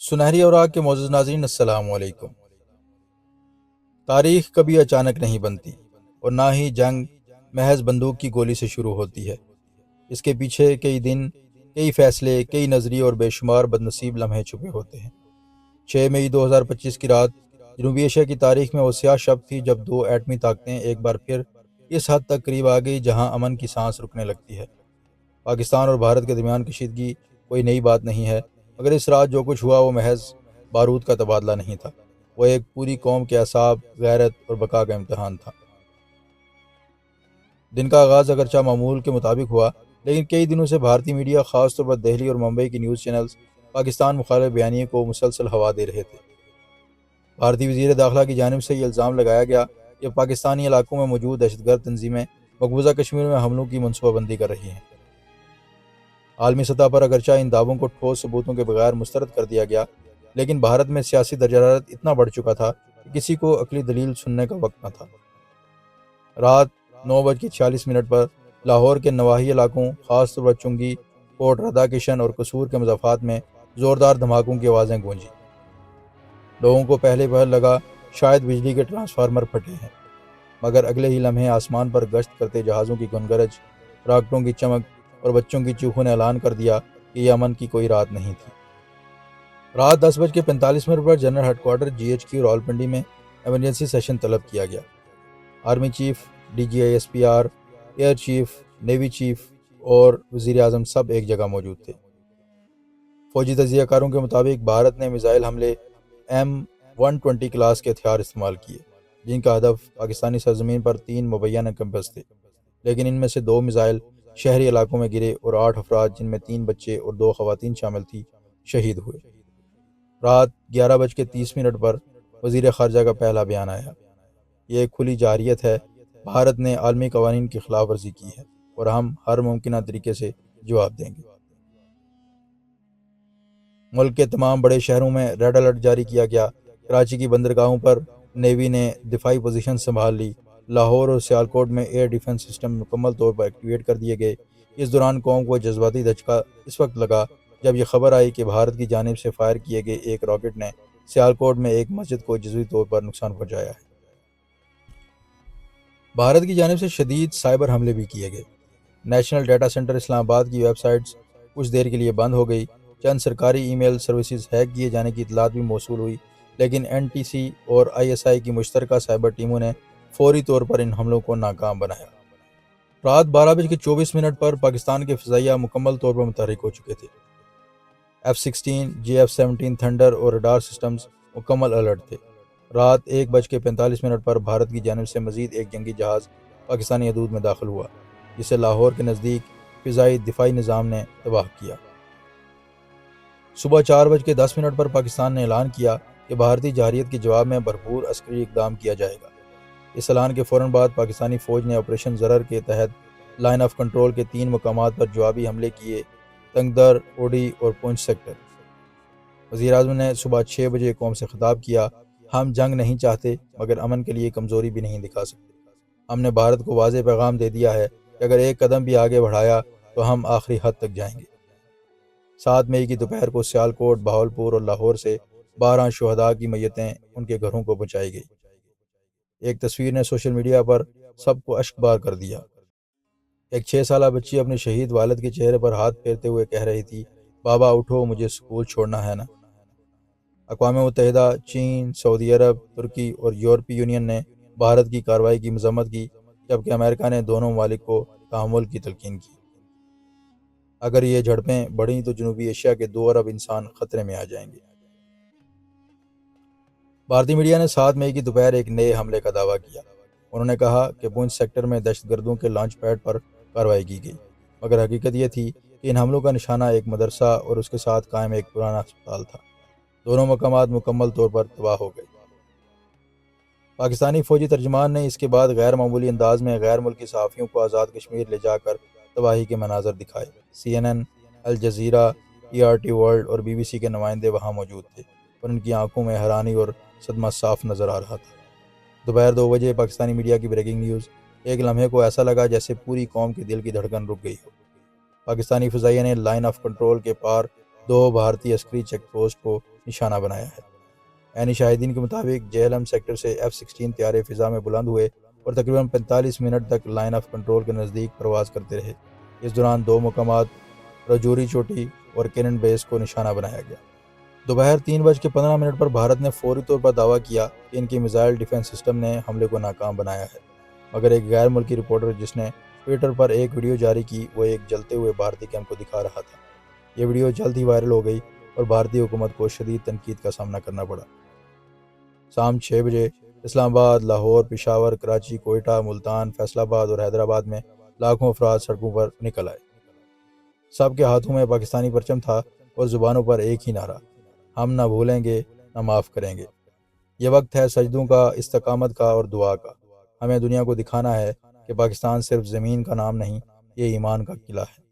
سنہری اوراق کے معزز ناظرین، السلام علیکم۔ تاریخ کبھی اچانک نہیں بنتی اور نہ ہی جنگ محض بندوق کی گولی سے شروع ہوتی ہے۔ اس کے پیچھے کئی دن، کئی فیصلے، کئی نظریے اور بے شمار بدنصیب لمحے چھپے ہوتے ہیں۔ 6 مئی 2025 کی رات جنوبی ایشیا کی تاریخ میں وہ سیاہ شب تھی جب دو ایٹمی طاقتیں ایک بار پھر اس حد تک قریب آ گئی جہاں امن کی سانس رکنے لگتی ہے۔ پاکستان اور بھارت کے درمیان کشیدگی کوئی نئی بات نہیں ہے، مگر اس رات جو کچھ ہوا وہ محض بارود کا تبادلہ نہیں تھا، وہ ایک پوری قوم کے اعصاب، غیرت اور بقا کا امتحان تھا۔ دن کا آغاز اگرچہ معمول کے مطابق ہوا، لیکن کئی دنوں سے بھارتی میڈیا، خاص طور پر دہلی اور ممبئی کی نیوز چینلز، پاکستان مخالف بیانیے کو مسلسل ہوا دے رہے تھے۔ بھارتی وزیر داخلہ کی جانب سے یہ الزام لگایا گیا کہ پاکستانی علاقوں میں موجود دہشت گرد تنظیمیں مقبوضہ کشمیر میں حملوں کی منصوبہ بندی کر رہی ہیں۔ عالمی سطح پر اگرچہ ان دعووں کو ٹھوس ثبوتوں کے بغیر مسترد کر دیا گیا، لیکن بھارت میں سیاسی درجہ حرارت اتنا بڑھ چکا تھا کہ کسی کو عقلی دلیل سننے کا وقت نہ تھا۔ رات 9:46 پر لاہور کے نواحی علاقوں، خاص طور پر چنگی، کوٹ رادھا کشن اور قصور کے مضافات میں زوردار دھماکوں کی آوازیں گونجیں۔ لوگوں کو پہلے پہل لگا شاید بجلی کے ٹرانسفارمر پھٹے ہیں، مگر اگلے ہی لمحے آسمان پر گشت کرتے جہازوں کی گنگرج، راکٹوں کی چمک اور بچوں کی چیخوں نے اعلان کر دیا کہ یہ امن کی کوئی رات نہیں تھی۔ رات 10:45 پر general headquarter GHQ Rawalpindi میں ایمرجنسی سیشن طلب کیا گیا۔ Army chief, DGI SPR، air chief, navy chief اور وزیر اعظم سب ایک جگہ موجود تھے۔ فوجی تجزیہ کاروں کے مطابق بھارت نے میزائل حملے M120 کلاس کے ہتھیار استعمال کیے، جن کا ہدف پاکستانی سرزمین پر 3 مبینہ کیمپس تھے، لیکن ان میں سے 2 میزائل شہری علاقوں میں گرے اور 8 افراد، جن میں 3 بچے اور 2 خواتین شامل تھیں، شہید ہوئے۔ رات 11:30 پر وزیر خارجہ کا پہلا بیان آیا۔ یہ ایک کھلی جارحیت ہے، بھارت نے عالمی قوانین کی خلاف ورزی کی ہے اور ہم ہر ممکنہ طریقے سے جواب دیں گے۔ ملک کے تمام بڑے شہروں میں ریڈ الرٹ جاری کیا گیا۔ کراچی کی بندرگاہوں پر نیوی نے دفاعی پوزیشن سنبھال لی۔ لاہور اور سیالکوٹ میں ایئر ڈیفنس سسٹم مکمل طور پر ایکٹیویٹ کر دیے گئے۔ اس دوران قوم کو جذباتی دھچکا اس وقت لگا جب یہ خبر آئی کہ بھارت کی جانب سے فائر کیے گئے ایک راکٹ نے سیالکوٹ میں ایک مسجد کو جزوی طور پر نقصان پہنچایا ہے۔ بھارت کی جانب سے شدید سائبر حملے بھی کیے گئے۔ نیشنل ڈیٹا سینٹر اسلام آباد کی ویب سائٹس کچھ دیر کے لیے بند ہو گئی۔ چند سرکاری ای میل سروسز ہیک کیے جانے کی اطلاعات بھی موصول ہوئی، لیکن NTC اور ISI کی مشترکہ سائبر ٹیموں نے فوری طور پر ان حملوں کو ناکام بنایا۔ رات 12:24 پر پاکستان کے فضائیہ مکمل طور پر متحرک ہو چکے تھے۔ F-16، GF-17 تھنڈر اور ریڈار سسٹمز مکمل الرٹ تھے۔ رات 1:45 پر بھارت کی جانب سے مزید ایک جنگی جہاز پاکستانی حدود میں داخل ہوا، جسے لاہور کے نزدیک فضائی دفاعی نظام نے تباہ کیا۔ صبح 4:10 پر پاکستان نے اعلان کیا کہ بھارتی جارحیت کے جواب میں بھرپور عسکری اقدام کیا جائے گا۔ اس اعلان کے فوراً بعد پاکستانی فوج نے آپریشن ضرر کے تحت لائن آف کنٹرول کے 3 مقامات پر جوابی حملے کیے: تنگدر، اوڈی اور پونچھ سیکٹر۔ وزیر اعظم نے صبح 6 بجے قوم سے خطاب کیا: ہم جنگ نہیں چاہتے، مگر امن کے لیے کمزوری بھی نہیں دکھا سکتے۔ ہم نے بھارت کو واضح پیغام دے دیا ہے کہ اگر ایک قدم بھی آگے بڑھایا تو ہم آخری حد تک جائیں گے۔ 7 مئی کی دوپہر کو سیالکوٹ، بہاولپور اور لاہور سے 12 شہداء کی میتیں ان کے گھروں کو پہنچائی گئی۔ ایک تصویر نے سوشل میڈیا پر سب کو اشک بار کر دیا۔ ایک 6 سالہ بچی اپنے شہید والد کے چہرے پر ہاتھ پھیرتے ہوئے کہہ رہی تھی: بابا اٹھو، مجھے سکول چھوڑنا ہے نا۔ اقوام متحدہ، چین، سعودی عرب، ترکی اور یورپی یونین نے بھارت کی کارروائی کی مذمت کی، جبکہ امریکہ نے دونوں ممالک کو تحمل کی تلقین کی۔ اگر یہ جھڑپیں بڑھیں تو جنوبی ایشیا کے 2 ارب انسان خطرے میں آ جائیں گے۔ بھارتی میڈیا نے 7 مئی کی دوپہر ایک نئے حملے کا دعویٰ کیا۔ انہوں نے کہا کہ پونچھ سیکٹر میں دہشت گردوں کے لانچ پیڈ پر کارروائی کی گئی، مگر حقیقت یہ تھی کہ ان حملوں کا نشانہ ایک مدرسہ اور اس کے ساتھ قائم ایک پرانا ہسپتال تھا۔ دونوں مقامات مکمل طور پر تباہ ہو گئے۔ پاکستانی فوجی ترجمان نے اس کے بعد غیر معمولی انداز میں غیر ملکی صحافیوں کو آزاد کشمیر لے جا کر تباہی کے مناظر دکھائے۔ CNN، الجزیرہ، ERT ورلڈ اور BBC کے نمائندے وہاں موجود تھے اور ان کی آنکھوں میں حیرانی اور صدمہ صاف نظر آ رہا تھا۔ دوپہر 2 بجے پاکستانی میڈیا کی بریکنگ نیوز: ایک لمحے کو ایسا لگا جیسے پوری قوم کے دل کی دھڑکن رک گئی ہو۔ پاکستانی فضائیہ نے لائن آف کنٹرول کے پار 2 بھارتی عسکری چیک پوسٹ کو نشانہ بنایا ہے۔ عینی شاہدین کے مطابق جہلم سیکٹر سے F-16 طیارے فضا میں بلند ہوئے اور تقریباً 45 منٹ تک لائن آف کنٹرول کے نزدیک پرواز کرتے رہے۔ اس دوران 2 مقامات رجوری چوٹی اور کینن بیس کو نشانہ بنایا گیا۔ دوپہر 3:15 پر بھارت نے فوری طور پر دعویٰ کیا کہ ان کی میزائل ڈیفنس سسٹم نے حملے کو ناکام بنایا ہے، مگر ایک غیر ملکی رپورٹر جس نے ٹویٹر پر ایک ویڈیو جاری کی وہ ایک جلتے ہوئے بھارتی کیمپ کو دکھا رہا تھا۔ یہ ویڈیو جلد ہی وائرل ہو گئی اور بھارتی حکومت کو شدید تنقید کا سامنا کرنا پڑا۔ شام 6 بجے اسلام آباد، لاہور، پشاور، کراچی، کوئٹہ، ملتان، فیصل آباد اور حیدرآباد میں لاکھوں افراد سڑکوں پر نکل آئے۔ سب کے ہاتھوں میں پاکستانی پرچم تھا اور زبانوں پر ایک ہی نعرہ، ہم نہ بھولیں گے نہ معاف کریں گے۔ یہ وقت ہے سجدوں کا، استقامت کا اور دعا کا۔ ہمیں دنیا کو دکھانا ہے کہ پاکستان صرف زمین کا نام نہیں، یہ ایمان کا قلعہ ہے۔